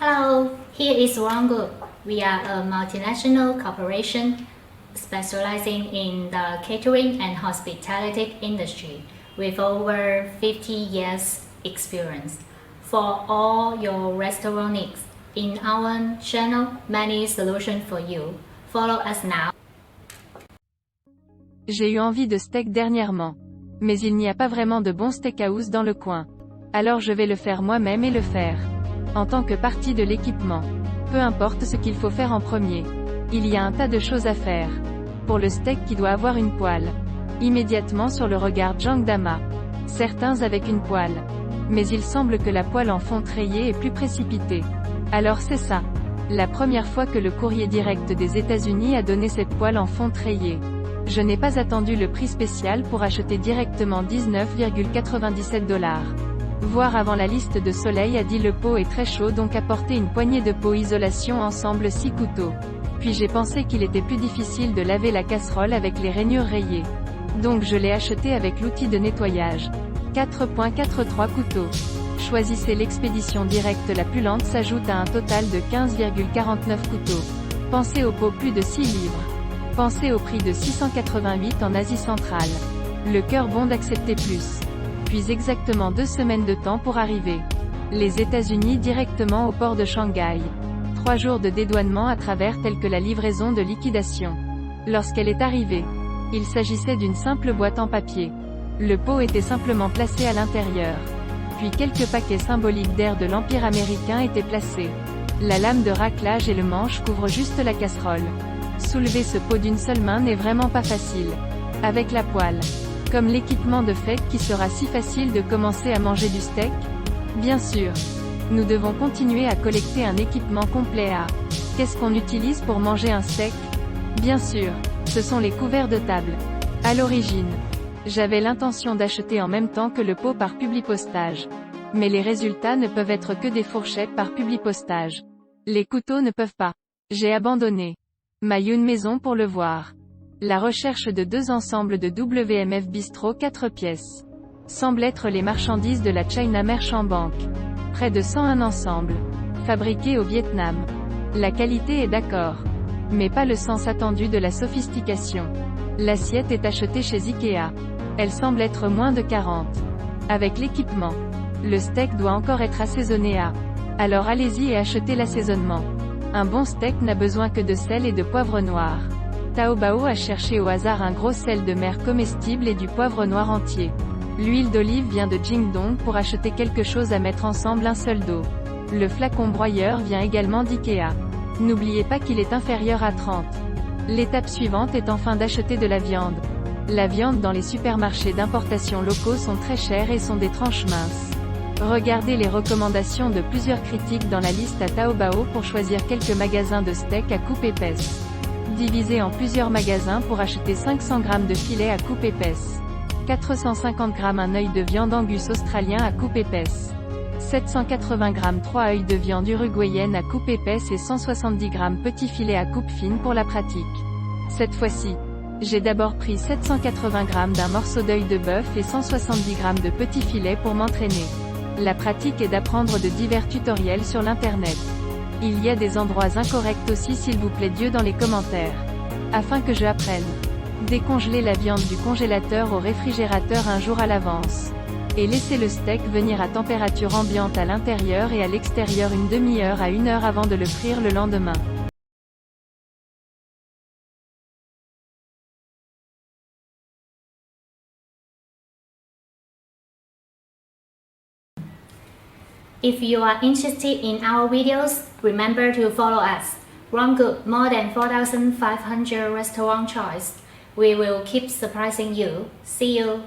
Hello, here is One Group. We are a multinational corporation specializing in the catering and hospitality industry with over 50 years experience. For all your restaurant needs, in our channel, many solutions for you. Follow us now. J'ai eu envie de steak dernièrement. Mais il n'y a pas vraiment de bon steakhouse dans le coin. Alors je vais le faire moi-même et le faire. En tant que partie de l'équipement. Peu importe ce qu'il faut faire en premier. Il y a un tas de choses à faire. Pour le steak qui doit avoir une poêle. Immédiatement sur le regard Jiangdama. Certains avec une poêle. Mais il semble que la poêle en fonte rayée est plus précipitée. Alors c'est ça. La première fois que le courrier direct des États-Unis a donné cette poêle en fonte rayée. Je n'ai pas attendu le prix spécial pour acheter directement 19,97 $. Voir avant la liste de Soleil a dit le pot est très chaud donc apporter une poignée de pot isolation ensemble 6 couteaux. Puis j'ai pensé qu'il était plus difficile de laver la casserole avec les rainures rayées. Donc je l'ai acheté avec l'outil de nettoyage. 4.43 couteaux. Choisissez l'expédition directe la plus lente s'ajoute à un total de 15,49 couteaux. Pensez au pot plus de 6 livres. Pensez au prix de 688 en Asie centrale. Le cœur bon d'accepter plus. Puis exactement 2 semaines de temps pour arriver. Les États-Unis directement au port de Shanghai. 3 jours de dédouanement à travers tels que la livraison de liquidation. Lorsqu'elle est arrivée, il s'agissait d'une simple boîte en papier. Le pot était simplement placé à l'intérieur. Puis quelques paquets symboliques d'air de l'Empire américain étaient placés. La lame de raclage et le manche couvrent juste la casserole. Soulever ce pot d'une seule main n'est vraiment pas facile. Avec la poêle. Comme l'équipement de fête qui sera si facile de commencer à manger du steak? Bien sûr. Nous devons continuer à collecter un équipement complet à. Qu'est-ce qu'on utilise pour manger un steak? Bien sûr. Ce sont les couverts de table. À l'origine. J'avais l'intention d'acheter en même temps que le pot par Publipostage. Mais les résultats ne peuvent être que des fourchettes par Publipostage. Les couteaux ne peuvent pas. J'ai abandonné. Une maison pour le voir. La recherche de 2 ensembles de WMF Bistro 4 pièces. Semble être les marchandises de la China Merchant Bank. Près de 101 ensembles. Fabriqués au Vietnam. La qualité est d'accord. Mais pas le sens attendu de la sophistication. L'assiette est achetée chez Ikea. Elle semble être moins de 40. Avec l'équipement. Le steak doit encore être assaisonné à. Alors allez-y et achetez l'assaisonnement. Un bon steak n'a besoin que de sel et de poivre noir. Taobao a cherché au hasard un gros sel de mer comestible et du poivre noir entier. L'huile d'olive vient de Jingdong pour acheter quelque chose à mettre ensemble un seul dos. Le flacon broyeur vient également d'Ikea. N'oubliez pas qu'il est inférieur à 30. L'étape suivante est enfin d'acheter de la viande. La viande dans les supermarchés d'importation locaux sont très chères et sont des tranches minces. Regardez les recommandations de plusieurs critiques dans la liste à Taobao pour choisir quelques magasins de steak à coupe épaisse. Divisez en plusieurs magasins pour acheter 500 g de filet à coupe épaisse. 450 g un œil de viande Angus australien à coupe épaisse. 780 g 3 œils de viande uruguayenne à coupe épaisse et 170 g petit filet à coupe fine pour la pratique. Cette fois-ci, j'ai d'abord pris 780 g d'un morceau d'œil de bœuf et 170 g de petit filet pour m'entraîner. La pratique est d'apprendre de divers tutoriels sur l'internet. Il y a des endroits incorrects aussi s'il vous plaît Dieu dans les commentaires. Afin que je apprenne. Décongeler la viande du congélateur au réfrigérateur un jour à l'avance. Et laisser le steak venir à température ambiante à l'intérieur et à l'extérieur une demi-heure à 1 heure avant de le frire le lendemain. If you are interested in our videos, remember to follow us. One Group, more than 4,500 restaurant choice. We will keep surprising you. See you.